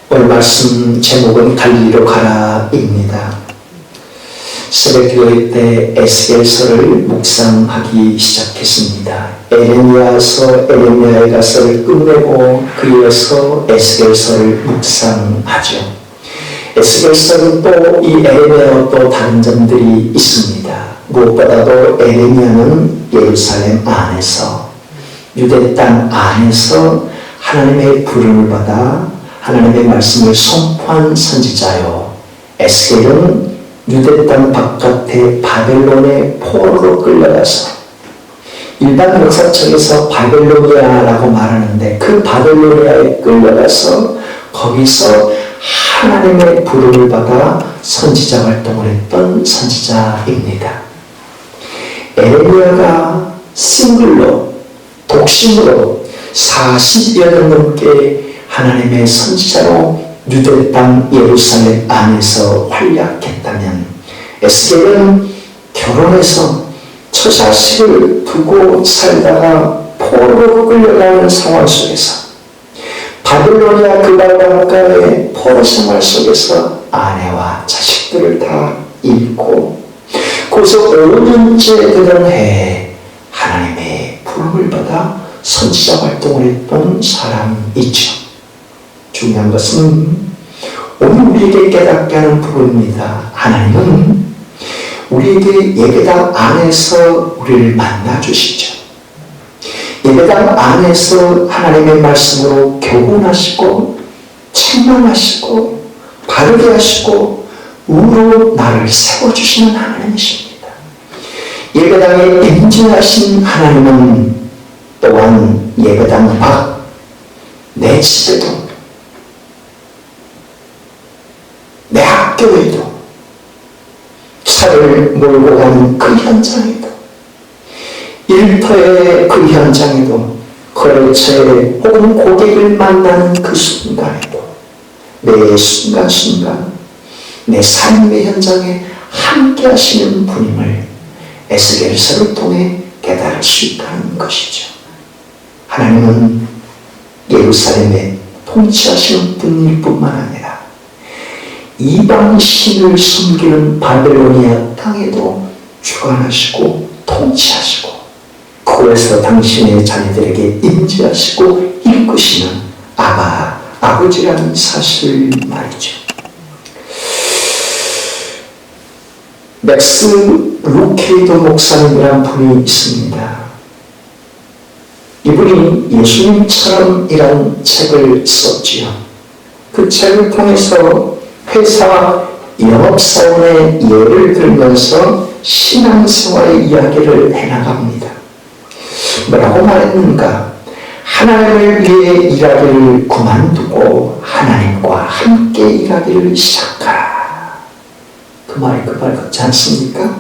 오늘 말씀 제목은 갈릴리로 가라입니다. 새벽기도 때 에스겔서를 묵상하기 시작했습니다. 에레미야에 가서를 끝내고 그이어서 에스겔서를 묵상하죠. 에스겔서는 또 이 에레미야와 또 다른 점들이 있습니다. 무엇보다도 에레미야는 예루살렘 안에서, 유대 땅 안에서 하나님의 부름을 받아 하나님의 말씀을 선포한 선지자요, 에스겔은 유대 땅 바깥에 바벨론의 포로로 끌려가서, 일반 역사책에서 바벨로니아라고 말하는데 그 바벨로니아에 끌려가서 거기서 하나님의 부름을 받아 선지자 활동을 했던 선지자입니다. 에레미야가 싱글로, 독심으로 40여 년 넘게 하나님의 선지자로 유대 땅 예루살렘 안에서 활약했다면, 에스겔은 결혼해서 처자식을 두고 살다가 포로로 끌려가는 상황 속에서, 바빌로니아 그 바닷가의 포로 생활 속에서 아내와 자식들을 다 잃고 거기서 5년째 되던 해에 하나님의 부름을 받아 선지자 활동을 했던 사람이죠. 중요한 것은 오늘 우리에게 깨닫게 하는 부분입니다. 하나님은 우리에게 예배당 안에서 우리를 만나주시죠. 예배당 안에서 하나님의 말씀으로 교훈하시고 책망하시고 바르게 하시고 의로 나를 세워주시는 하나님이십니다. 예배당에 임재하신 하나님은 또한 예배당 밖 내 집에도 내 학교에도 차를 몰고 가는 그 현장에도 일터의 그 현장에도 거래처에 혹은 고객을 만나는 그 순간에도 매 순간순간 내 삶의 현장에 함께 하시는 분임을 에스겔서를 통해 깨달을 수 있다는 것이죠. 하나님은 예루살렘에 통치하시는 분일 뿐만 아니라 이방 신을 섬기는 바벨로니아 땅에도 주관하시고 통치하시고 그곳에서 당신의 자녀들에게 임재하시고 이끄시는 아버지라는 사실 말이죠. 맥스 루케이도 목사님이란 분이 있습니다. 이분이 예수님처럼이란 책을 썼지요. 그 책을 통해서 회사 영업사원의 예를 들면서 신앙생활의 이야기를 해나갑니다. 뭐라고 말했는가? 하나님을 위해 일하기를 그만두고 하나님과 함께 일하기를 시작하라. 그 말 같지 않습니까?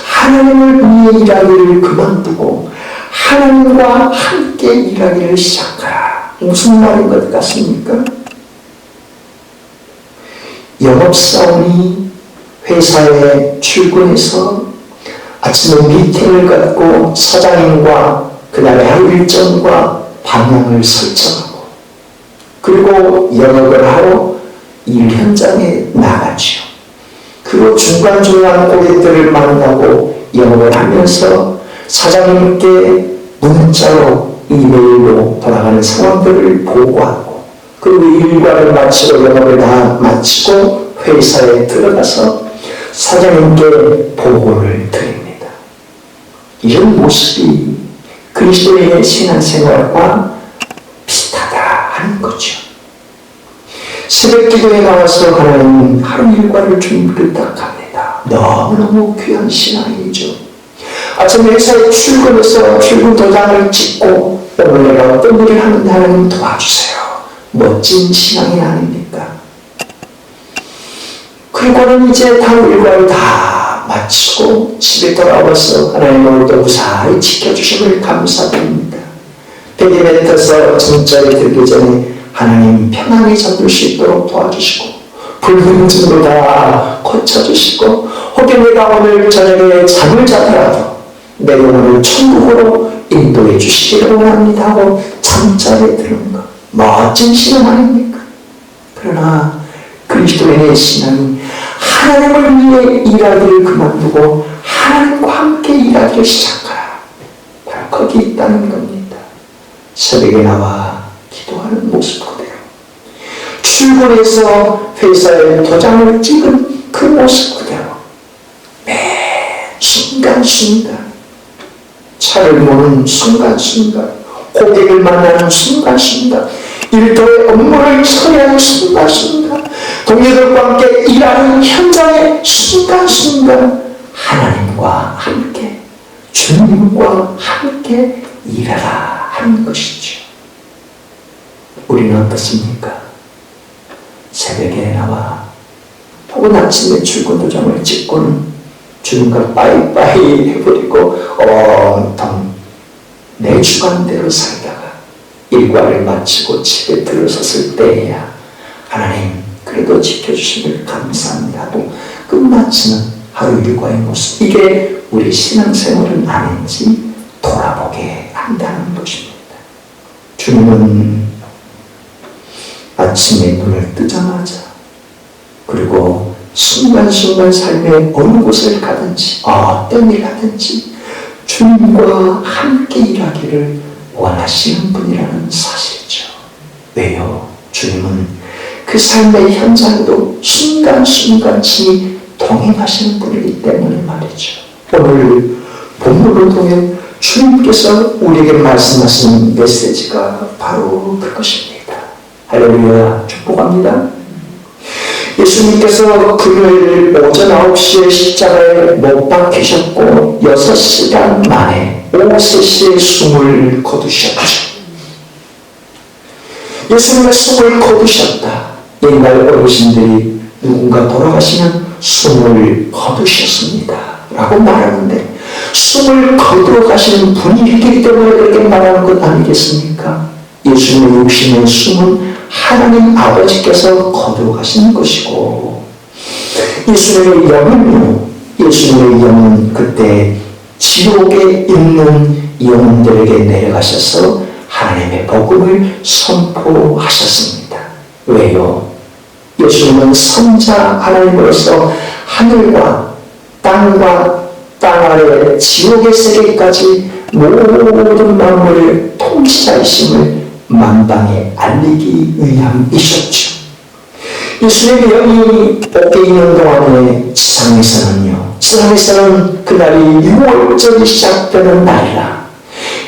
하나님을 위해 일하기를 그만두고 하나님과 함께 일하기를 시작하라. 무슨 말인 것 같습니까? 영업사원이 회사에 출근해서 아침에 미팅을 갖고 사장님과 그날의 하루 일정과 방향을 설정하고 그리고 영업을 하러 일 현장에 나가죠. 그리고 중간중간 고객들을 만나고 영업을 하면서 사장님께 문자로 이메일로 돌아가는 상황들을 보고하고 그리고 일과를 마치고 영업을 다 마치고 회사에 들어가서 사장님께 보고를 드립니다. 이런 모습이 그리스도인의 신앙생활과 비슷하다 하는 거죠. 새벽 기도에 나와서 하나님 하루 일과를 준비를 딱 합니다. 너무너무 귀한 신앙이죠. 아침 회사에 출근해서 출근 도장을 찍고 오늘 내가 어떤 일을 하는데 하나님 도와주세요. 멋진 신앙이 아닙니까? 그리고는 이제 하루 일과를 다 마치고 집에 돌아와서 하나님 오늘도 무사히 지켜주심을 감사드립니다. 베개 밑에서 잠자리에 들기 전에 하나님 편안히 잠들 수 있도록 도와주시고 불면증으로 다 고쳐주시고 혹은 내가 오늘 저녁에 잠을 자더라도 내 영혼을 천국으로 인도해 주시기를 원합니다 하고 잠자리에 드는 것 멋진 신앙 아닙니까? 우리의 신앙이 하나님을 위해 일하기를 그만두고 하나님과 함께 일하기를 시작하라. 바로 거기 있다는 겁니다. 새벽에 나와 기도하는 모습 그대로, 출근해서 회사에 도장을 찍은 그 모습 그대로, 매 순간순간, 차를 모는 순간순간, 고객을 만나는 순간순간, 일터의 업무를 처리하는 순간순간, 동료들과 함께 일하는 현장의 순간순간 하나님과 함께, 주님과 함께 일하라 하는 것이죠. 우리는 어떻습니까? 새벽에 나와 혹은 아침에 출근 도장을 찍고는 주님과 빠이빠이 해버리고 온통 내 주관대로 살다가 일과를 마치고 집에 들어섰을 때에야 하나님 그래도 지켜주심을 감사합니다 하고 끝마치는 하루 일과의 모습, 이게 우리 신앙생활은 아닌지 돌아보게 한다는 것입니다. 주님은 아침에 눈을 뜨자마자 그리고 순간순간 삶의 어느 곳을 가든지 어떤 일 하든지 주님과 함께 일하기를 원하시는 분이라는 사실이죠. 왜요? 주님은 그 삶의 현장도 순간순간치 동행하시는 분이기 때문에 말이죠. 오늘 본문을 통해 주님께서 우리에게 말씀하신 메시지가 바로 그것입니다. 할렐루야, 축복합니다. 예수님께서 금요일 오전 9시에 십자가에 못 박히셨고 6시간 만에 오셋시에 숨을 거두셨죠. 예수님의 숨을 거두셨다. 옛날 어르신들이 누군가 돌아가시면 숨을 거두셨습니다 라고 말하는데, 숨을 거두어 가시는 분이기 때문에 그렇게 말하는 것 아니겠습니까? 예수님의 육신의 숨은 하나님 아버지께서 거두어 가시는 것이고, 예수님의 영은요, 예수님의 영은 그때 지옥에 있는 영혼들에게 내려가셔서 하나님의 복음을 선포하셨습니다. 왜요? 예수님은 선자 하나님으로서 하늘과 땅과 땅 아래 지옥의 세계까지 모든 만물을 통치자이심을 만방에 알리기 위함이셨죠. 예수님의 영이 복에 있는 동안에 지상에서는 그날이 6월절이 시작되는 날이라,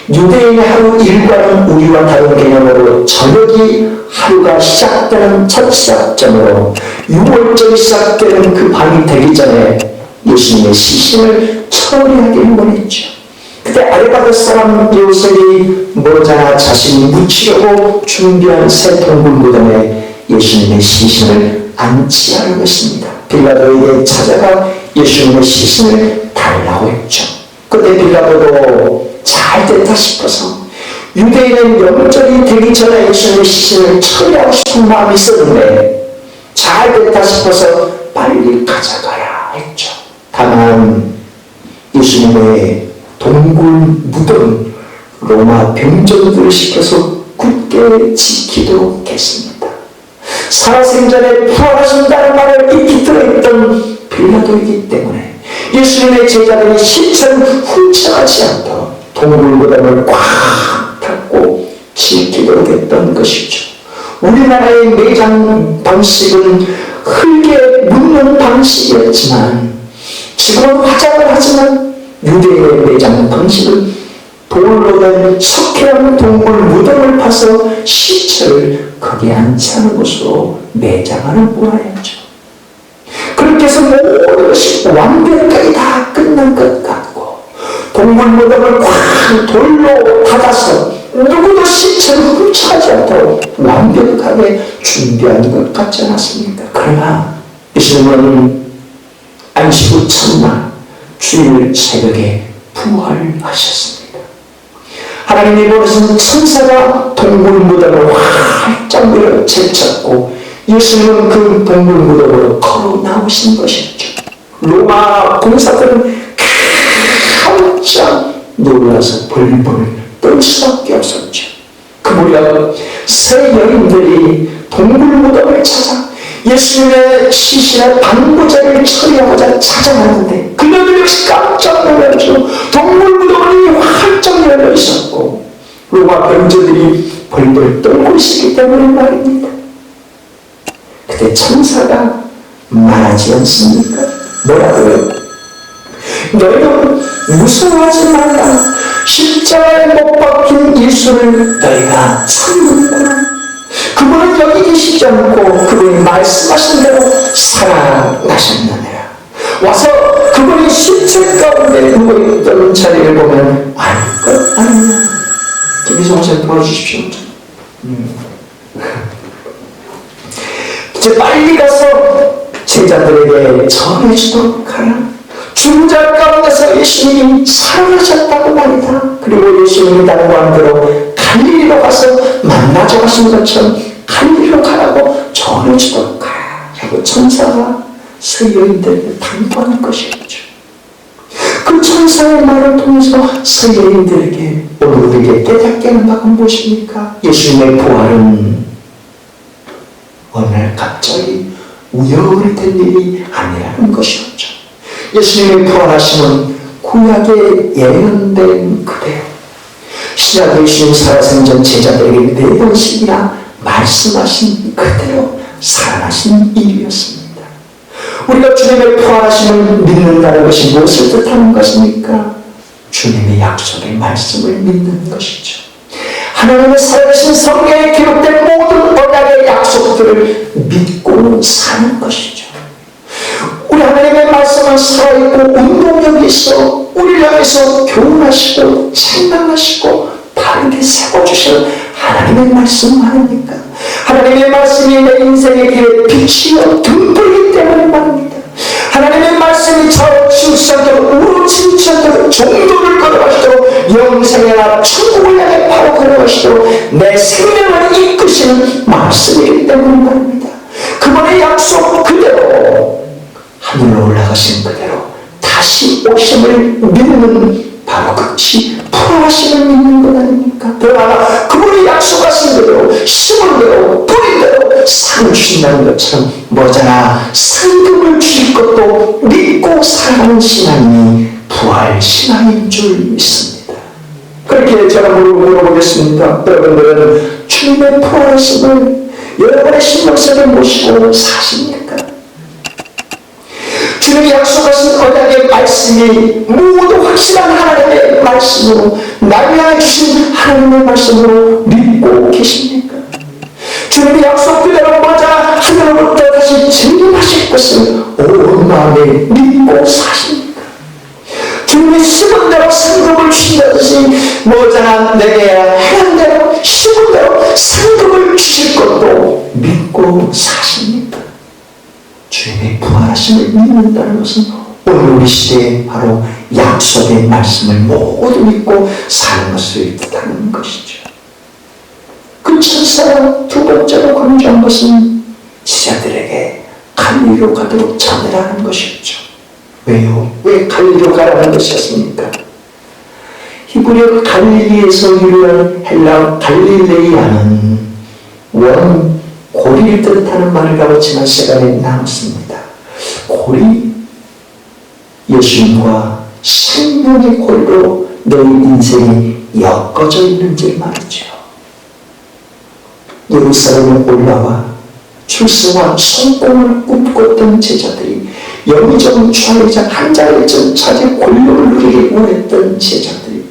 유대인의 하루 일과는 우리와 다른 개념으로 저녁이 하루가 시작되는 첫 시작점으로 6월절이 시작되는 그 밤이 되기 전에 예수님의 시신을 처리하기를 원했죠. 그때 아레바드 사람 요셉이 머지않아 자신이 묻히려고 준비한 새 동굴 무덤에 예수님의 시신을 안치하려고 했습니다. 빌라도에게 찾아가 예수님의 시신을 달라고 했죠. 그때 빌라도도 잘 됐다 싶어서 유대인은 명절이 되기 전에 예수님의 시신을 처리하고 싶은 마음이 있었는데 잘 됐다 싶어서 빨리 가져가야 했죠. 다만 예수님의 동굴 무덤 로마 병정들을 시켜서 굳게 지키도록 했습니다. 살아생전에 부활하신다는 말을 익히 들어있던 빌라도이기 때문에 예수님의 제자들이 시체를 훔쳐가지 않도록 동굴 무덤을 꽉 닫고 지키도록 했던 것이죠. 우리나라의 매장 방식은 흙에 묻는 방식이었지만 지금은 화장을 하지만 유대인의 매장 방식은 돌로 된 석회암 동굴 무덤을 파서 시체를 거기에 안치하는 것으로 매장하는 문화였죠. 그렇게 해서 모든 것이 완벽하게 다 끝난 것 같고 동굴 무덤을 꽉 돌로 닫아서 누구도 시체를 훔쳐가지 않도록 완벽하게 준비한 것 같지 않았습니까? 그러나 예수님은 안식 후 첫날 주일 새벽에 부활하셨습니다. 하나님이 보내신 천사가 동굴 무덤을 활짝 밀어 제쳤고 예수님은 그 동굴 무덤으로 걸어 나오신 것이었죠. 로마 군사들은 깜짝 놀라서 벌벌 떨 수밖에 없었죠. 그 무렵 새 여인들이 동굴 무덤을 찾아 예수님의 시신의 방부제를 처리하고자 찾아갔는데 그녀들 역시 깜짝 놀라죠. 동물무덤이 활짝 열려 있었고 로마 병조들이 벌벌 떨고 있었기 때문에 말입니다. 그때 천사가 말하지 않습니까? 뭐라고요? 너희는 무서워하지 말라. 십자가에 못 박힌 예수를 너희가 찾는구나. 그분은 여기 계시지 않고 그분이 말씀하신 대로 살아나셨느니라. 와서 그분이 시체 가운데 누워있던 자리를 보면 알 것 아니냐. 김희성 선생님 도와주십시오. 이제 빨리 가서 제자들에게 전해주도록 하라. 죽은 자 가운데서 예수님이 살아나셨다고 말이다. 그리고 예수님이 당부한대로 갈릴리로 가서 만나자고 하신 것처럼 갈릴리로 가라고 전해주도록 하라 라고 천사가 서여인들에게 당부하는 것이었죠. 그 천사의 말을 통해서 서여인들에게 오늘 우리에게 깨닫게 하는 바가 무엇입니까? 예수님의 부활은 어느 날 갑자기 우연히 된 일이 아니라는 것이었죠. 예수님의 부활하심은 구약에 예언된 그대로 신약의 예수님 살아생전 제자들에게 4번씩이나 말씀하신 그대로 살아나신 일이었습니다. 우리가 주님의 부활하심을 믿는다는 것이 무엇을 뜻하는 것입니까? 주님의 약속의 말씀을 믿는 것이죠. 하나님의 살아계신 성경에 기록된 모든 언약의 약속들을 믿고 사는 것이죠. 우리 하나님의 말씀은 살아있고 운동력이 있어 우리를 향해서 교훈하시고 책망하시고 바르게 세워주시는 하나님의 말씀 말입니까? 하나님의 말씀이 내 인생의 길에 빛이요 등불이기 때문에 말입니다. 하나님의 말씀이 저를 치우치지 않도록 우러치지 않도록 정도를 걸어가시도록 영생이나 천국을 향해 바로 걸어가시도록 내 생명을 이끄시는 말씀이기 때문에 말입니다. 그분의 약속 그대로 하늘로 올라가신 그대로 다시 오심을 믿는 바로 그것이 부활하심을 믿는 것 아닙니까? 더 나아가 그분이 약속하신 대로 심은 대로 뿌린 대로 상을 주신다는 것처럼 머지않아 상급을 주실 것도 믿고 살아가는 신앙이 부활 신앙인 줄 믿습니다. 그렇게 제가 물어보겠습니다. 여러분들은 주님의 부활하심을 여러분의 신명성에 모시고 사십니까? 주님이 약속하신 언약의 말씀이 모두 확실한 하나님의 말씀으로 나를 향해 주신 하나님의 말씀으로 믿고 계십니까? 주님이 약속 그대로 맞아 하늘로부터 다시 증인하실 것을 온 마음에 믿고 사십니까? 주님이 심은 대로 상급을 주신다듯이 머지않아 내게 행한 대로 심은 대로 상급을 주실 것도 믿고 사십니까? 주님의 부활하심을 믿는다는 것은 오늘 우리 시대에 바로 약속의 말씀을 모두 믿고 사는 것을 뜻하는 것이죠. 그 천사가 두 번째로 강조한 것은 제자들에게 갈릴리로 가도록 전하라는 것이었죠. 왜요? 왜 갈릴리로 가라는 것이었습니까? 히브리어 갈릴리에서 유래한 헬라 갈릴레이아는 원 고리를 뜻하는 말을 가고 지난 시간에 나눴습니다. 고리, 예수님과 생명의 고리로 너희 인생이 엮어져 있는지 말이죠. 예루살렘에 올라와 출세와 성공을 꿈꿨던 제자들이 영적 좌회전 한 자리에 차지 권력을 누리기 원했던 제자들이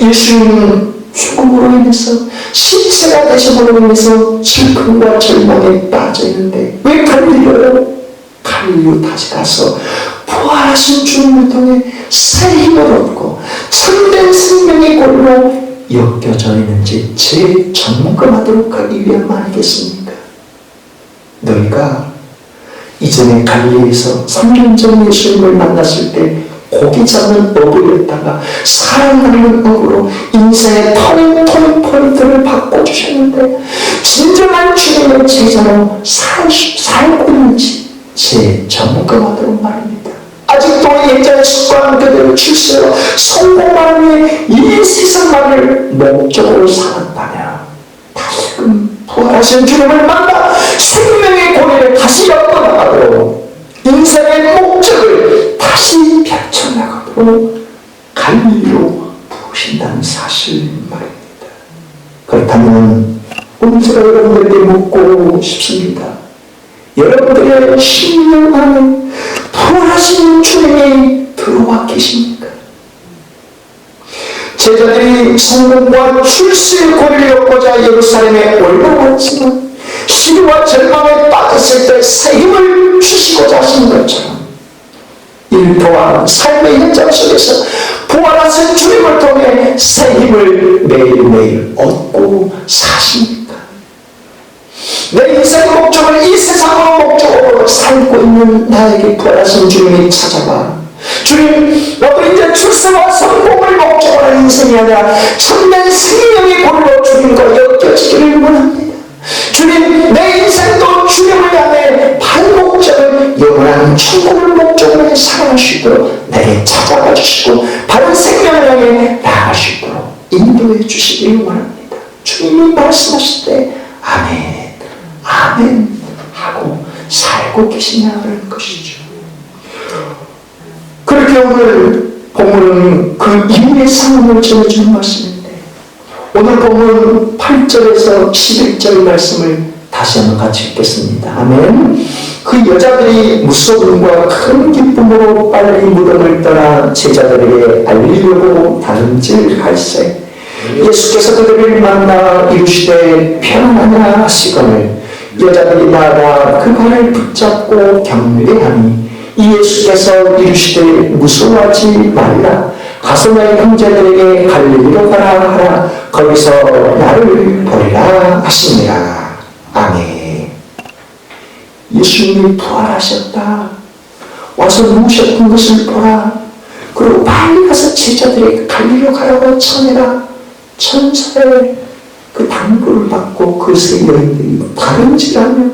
예수님은 죽음으로 인해서 시체가 되심으로 인해서 슬픔과 절망에 빠져있는데 왜 갈릴리로? 갈릴리로 다시 가서 부활하신 주님을 통해 새 힘을 얻고 참된 생명의 골로 엮여져 있는지 재점검하도록 하기 위함 아니겠습니까? 너희가 이전에 갈릴리에서 3년 전 예수님을 만났을 때 고기 잡는 어부였다가 사랑하는 어부로 인생의 터닝 포인트를 바꿔주셨는데 진정한 주님의 제자로 살고 있는지 재점검하도록 말입니다. 아직도 예전의 습관 그대로 출세로 성공하는 위해 이 세상만을 목적으로 살았다면 다시금 부활하신 주님을 만나 생명의 고리를 펼쳐나가도록 갈릴리로 부으신다는 사실 말입니다. 그렇다면 오늘 제가 여러분들에게 묻고 싶습니다. 여러분들의 심령 안에 부활하신 주님이 들어와 계십니까? 제자들이 성공과 출세의 고리를 얻고자 예루살렘에 올라왔지만 시기와 절망에 빠졌을 때 새 힘을 주시고자 하신 것처럼 일터와 삶의 현장 속에서 부활하신 주님을 통해 새 힘을 매일매일 얻고 사십니까? 내 인생의 목적을 이 세상으로 목적으로 살고 있는 나에게 부활하신 주님이 찾아와 주님, 나도 이제 출세와 성공을 목적으로 하는 인생이 아니라 참된 생명의 골로 주님과 엮여지기를 원합니다. 주님, 내 인생도 주님을 향해 바른 목적을 영원한 천국을 목적으로 해 살아갈 수 있도록 내게 찾아와 주시고 바른 생명을 향해 나아갈 수 있도록 인도해 주시기를 원합니다. 주님이 말씀하실 때 아멘, 아멘 하고 살고 계시냐는 것이죠. 그렇게 오늘 본문은 그 이후의 상황을 전해주는 말씀인데 오늘 본문 8절에서 11절 말씀을 다시 한번 같이 읽겠습니다. 아멘. 그 여자들이 무서움과 큰 기쁨으로 빨리 무덤을 떠나 제자들에게 알리려고 다름질할세 예수께서 그들을 만나 이르시되 평안하냐 하시거늘 여자들이 나아가 그 발을 붙잡고 경배하니 이 예수께서 이르시되 무서워하지 말라 가서 너희 형제들에게 갈릴리로 가라 하라 거기서 나를 보리라 하시니라. 아멘. 예수님이 부활하셨다. 와서 누우셨던 것을 보라. 그리고 빨리 가서 제자들에게 갈릴리로 가라고 전해라. 천사의 그 당부를 받고 그 세 여인들이 다름질하며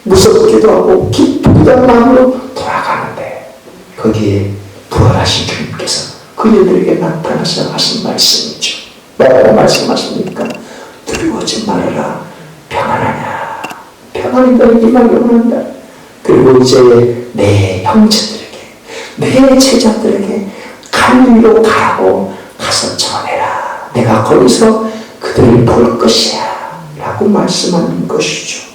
무섭기도 하고 기쁘기도 한 마음으로 돌아가는데 거기에 부활하신 주님께서 그들에게 나타나서 하신 말씀이죠. 뭐라고 말씀하십니까? 두려워하지 말아라. 평안하냐. 평안이 너희에게만 영원한다. 그리고 이제 내 형제들에게 내 제자들에게 갈릴리로 가라고 가서 전해라. 내가 거기서 그들을 볼 것이야 라고 말씀하는 것이죠.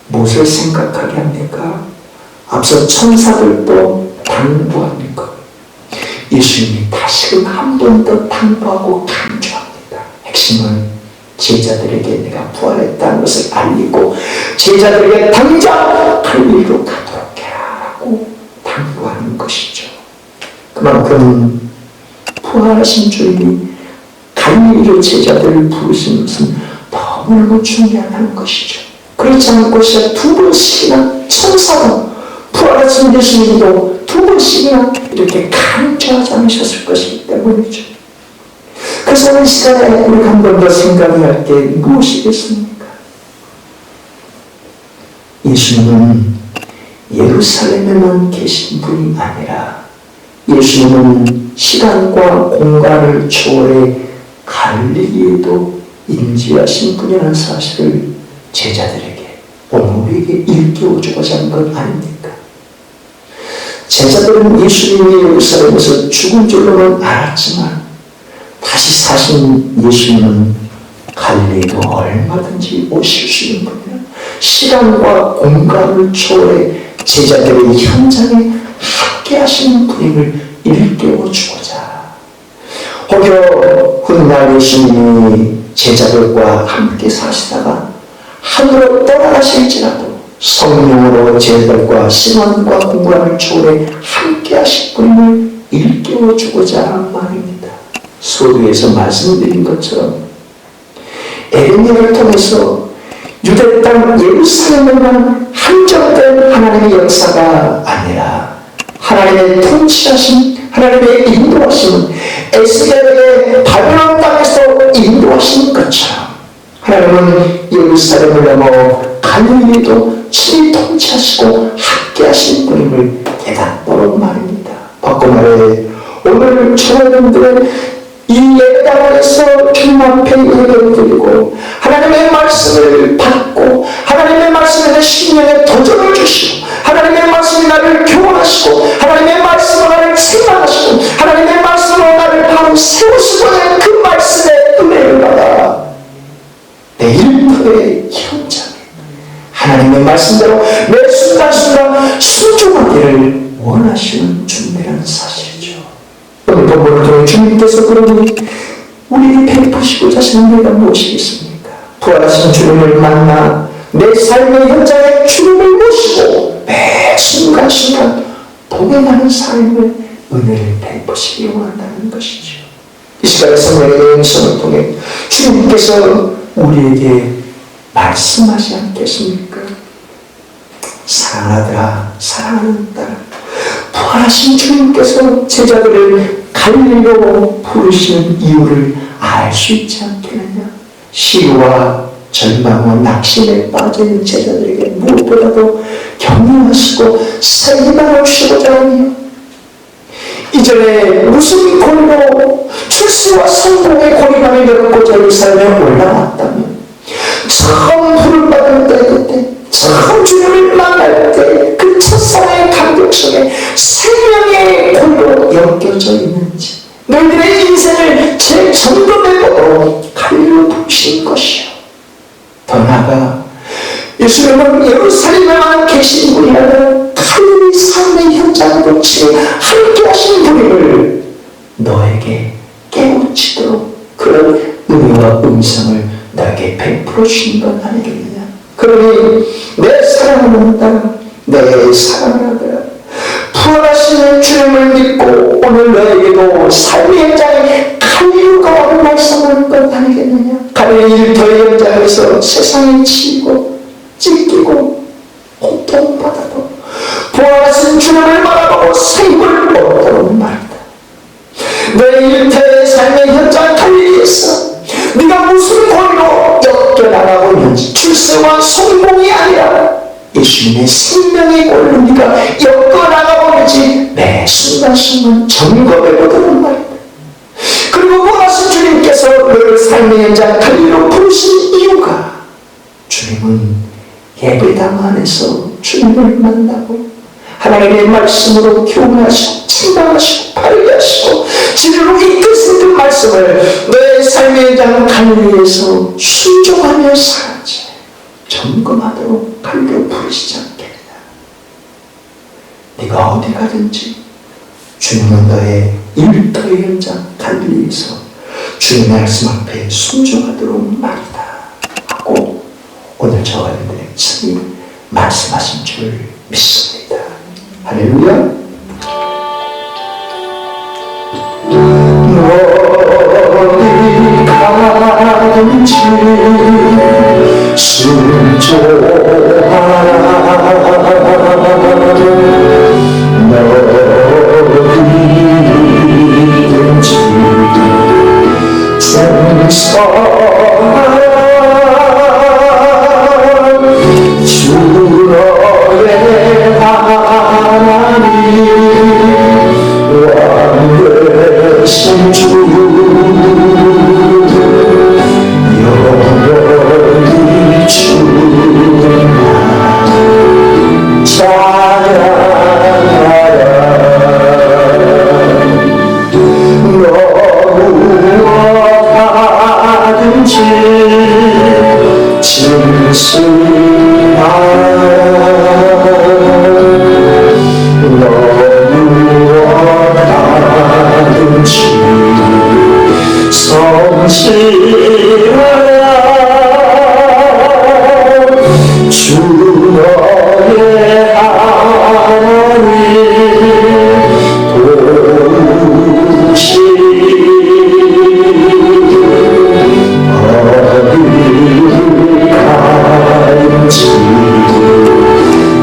무엇을 생각하게 합니까? 앞서 천사들도 당부합니까? 예수님이 다시금 한 번 더 당부하고 강조합니다. 핵심은 제자들에게 내가 부활했다는 것을 알리고 제자들에게 당장 갈릴리로 가도록 해라라고 당부하는 것이죠. 그만큼 부활하신 주님이 갈릴리로 제자들을 부르신 것은 너무너무 중요하다는 것이죠. 그렇지 않고 두 번씩이나 천사가 부활하신 예수님도 두 번씩이나 이렇게 강조하지 않으셨을 것이기 때문이죠. 그래서 이 시간에 우리 한 번 더 생각해야 할 게 무엇이겠습니까? 예수님은 예루살렘에만 계신 분이 아니라 예수님은 시간과 공간을 초월해 갈릴리에도 임재하신 분이라는 사실을 제자들에게 오늘 우리에게 일깨워주고자 하는 것 아닙니까? 제자들은 예수님이 예루살렘에서 죽은 줄로는 알았지만 다시 사신 예수님은 갈릴리에도 얼마든지 오실 수 있는 분이라 시간과 공간을 초월해 제자들의 현장에 함께 하시는 분임을 일깨워주고자 혹여 훗날 예수님이 제자들과 함께 사시다가 하늘로 떠나가실지라도 성령으로 제자들과 신앙과 공간을 초월해 함께 하실 분임을 일깨워주고자 말입니다. 서두에서 말씀드린 것처럼 에레미야를 통해서 유대 땅 예루살렘에만 한정된 하나님의 역사가 아니라 하나님의 통치하심, 하나님의 인도하심은 에스겔에게 바벨론 땅에서 인도하신 것처럼 하나님은 예루살렘을 넘어 갈릴리도 친히 통치하시고 함께 하신 분임을 깨닫도록 말입니다. 바꿔 말해 오늘 청년들은 이 예배당에서 주님 앞에 예배를 드리고 하나님의 말씀을 받고 하나님의 말씀에 심령에 도전을 주시고 하나님의 말씀이 나를 교훈하시고 하나님의 말씀으로 나를 생각하시고 하나님의 말씀으로 나를 바로 세우시고자 그 말씀의 은혜를 받아 내 일터의 현장에 하나님의 말씀대로 매 순간순간 순종하기를 원하시는 주님이라는 사실이죠. 오늘 본문을 통해 주님께서 그러니 우리에게 베푸시고자 하시는 은혜가 무엇이겠습니까? 부활하신 주님을 만나 내 삶의 현장에 주님을 모시고 매 순간순간 동행하는 삶을 은혜를 베푸시기 원한다는 것이죠. 이 시간에 성령의 영성을 통해 주님께서 우리에게 말씀하지 않겠습니까? 사랑하더라, 사랑하는 딸, 부활하신 주님께서 제자들을 갈릴리로 부르시는 이유를 알 수 있지 않겠느냐? 시와 절망과 낙심에 빠진 제자들에게 무엇보다도 격려하시고 새 희망을 주시고자 하며 이전에 무슨 고리로 출세와 성공의 고리만을 열었고자 이 삶에 올라왔다면 처음 부름받을 때 그때 처음 주님을 만날 때 그 첫사랑의 감격 속에 생명의 고리로 엮여져 있는지 너희들의 인생을 재점검해보도록 갈릴리로 부르신 것이요. 더 나아가 예수님은 예루살렘에만 계신 분이 아니라 갈릴리 삶의 현장으로 함께 하신 분임을 너에게 깨우치도록 그런 은혜와 음성을 너에게 베풀어 주신 것 아니겠느냐. 그러니 내 사랑하는 딸, 내 사랑하는 아들, 부활하시는 주님을 믿고 오늘 너에게도 삶의 현장에 갈릴리가 말씀하는 것 아니겠느냐. 갈릴리 일터의 현장에서 세상에 치이고 찢기고 고통받아도 부활하신 주님을 바라보고 새 힘을 얻도록 말이다. 내 일터의 삶의 현장 갈릴리에서 네가 무슨 고리로 엮여나가고 있는지 출세와 성공이 아니라 예수님의 생명의 고리로 네가 엮어나가고 있는지 매 순간순간 점검해보도록 말이다. 그리고 부활하신 주님께서 너를 삶의 현장 갈릴리로 부르신 이유가 주님은 예배당 안에서 주님을 만나고 하나님의 말씀으로 교훈하시고 책망하시고 바르게 하시고 진리로 이끄신 그 말씀을 내 삶의 현장 갈릴리에서 순종하며 살았지 점검하도록 갈릴리로 부르시지 않겠느냐. 네가 어디 가든지 주님은 너의 일터의 현장 갈릴리에서 주님의 말씀 앞에 순종하도록 말이다 하고 오늘 저와 여러분들의 친히 말씀하신 줄 믿습니다. 할렐루야. 어디 가든지 순종하라. 어디든지 충성하라. 주 너의 하나님 왕 되신 주 영원히 주님만 찬양하라. 무엇하든지 진실하라. 무엇하든지 성실하라. 주 너의 하나님 도우시리. 어디 가든지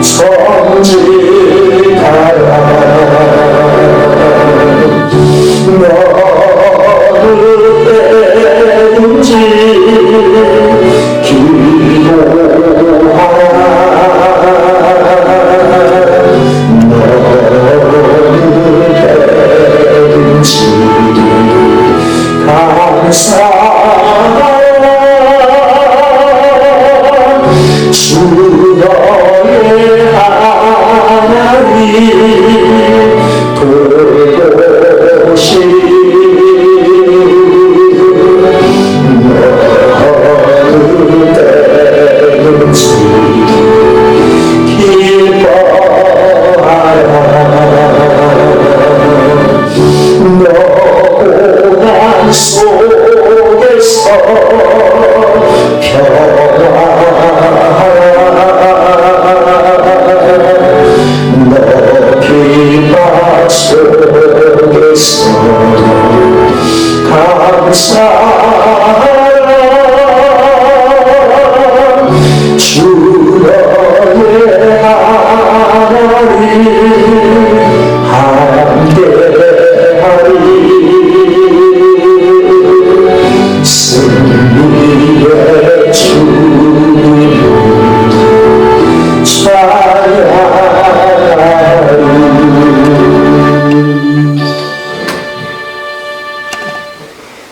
성질하라. 어느 때든지 기도하라. 감사하라. 주 너의 하나님 돌고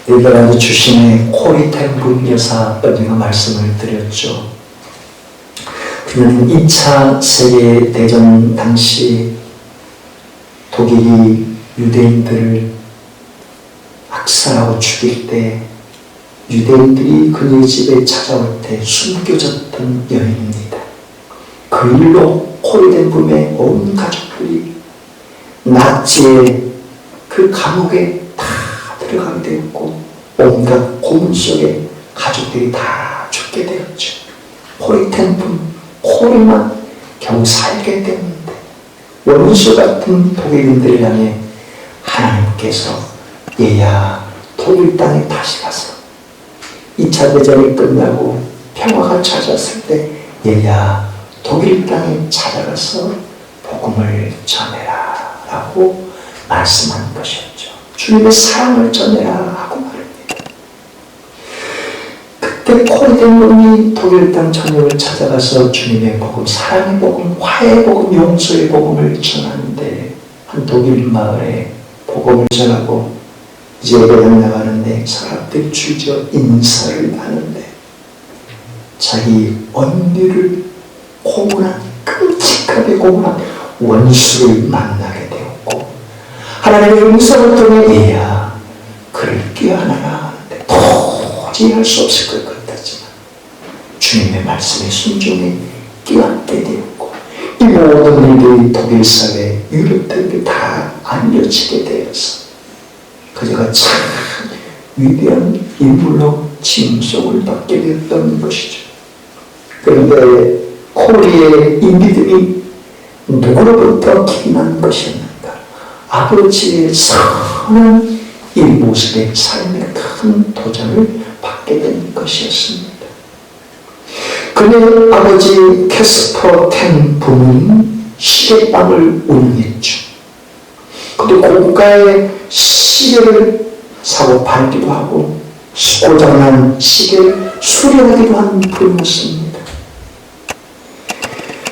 예배라도 주신의 코리텐 여사 어디가 말씀을 드렸죠. 그는 2차 세계대전 당시 독일이 유대인들을 악살하고 죽일 때 유대인들이 그의 집에 찾아올 때 숨겨졌던 여인입니다. 그 일로 코리텐 온 가족들이 나치의 그 감옥에 다 들어가게 되었고 온갖 고문 속에 가족들이 다 죽게 되었죠. 코리텐 코리만 겨우 살게 되었는데 원수 같은 독일인들을 향해 하나님께서 얘야 독일 땅에 다시 가서 2차 대전이 끝나고 평화가 찾았을 때 얘야 독일 땅에 찾아가서 복음을 전해라 라고 말씀한 것이었죠. 주님의 사랑을 전해라 하고 말합니다. 그때 코리텐 독일 땅 전역을 찾아가서 주님의 복음, 사랑의 복음, 화해의 복음, 용서의 복음을 전하는데 한 독일 마을에 복음을 전하고 이제 예배당 나가는데 사람들이 주저 인사를 하는데 자기 언니를 고문한, 끔찍하게 고문한 원수를 만나게 되었고 하나님의 음성을 통해 얘야 그를 꾀하나라 하는데 도저히 할 수 없을 것 같았지만 주님의 말씀에 순종해 끼얹게 되었고 이 모든 일들이 독일 사회 유럽들에게 다 알려지게 되어서 그녀가 참 위대한 인물로 칭송을 받게 되었던 것이죠. 그런데 코리의 이 믿음이 누구로부터 기인한 것이었는가? 아버지의 선한 이 모습의 삶의 큰 도전을 받게 된 것이었습니다. 그녀의 아버지 캐스퍼 텐 부모는 시계방을 운영했죠. 그도 고가의 시계를 사고 팔기도 하고 고장난 시계를 수리하기도 한 분이었습니다.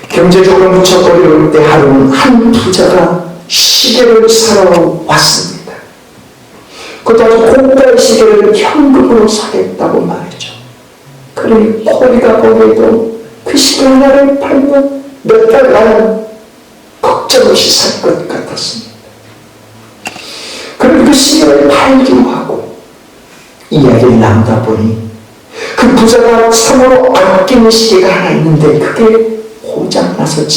경제적으로 무척 어려울 때 하루는 한 부자가 시계를 사러 왔습니다. 그것도 아주 고가의 시계를 현금으로 사겠다고 말이죠. 그러니 코리가 보기에도 그 시계 하나를 팔면 몇 달간 걱정 없이 살 것 같았습니다. 그리고 그 시계를 팔기로 하고 이야기를 나누다 보니 그 부자가 참으로 아끼는 시계가 하나 있는데 그게 고장나서 지금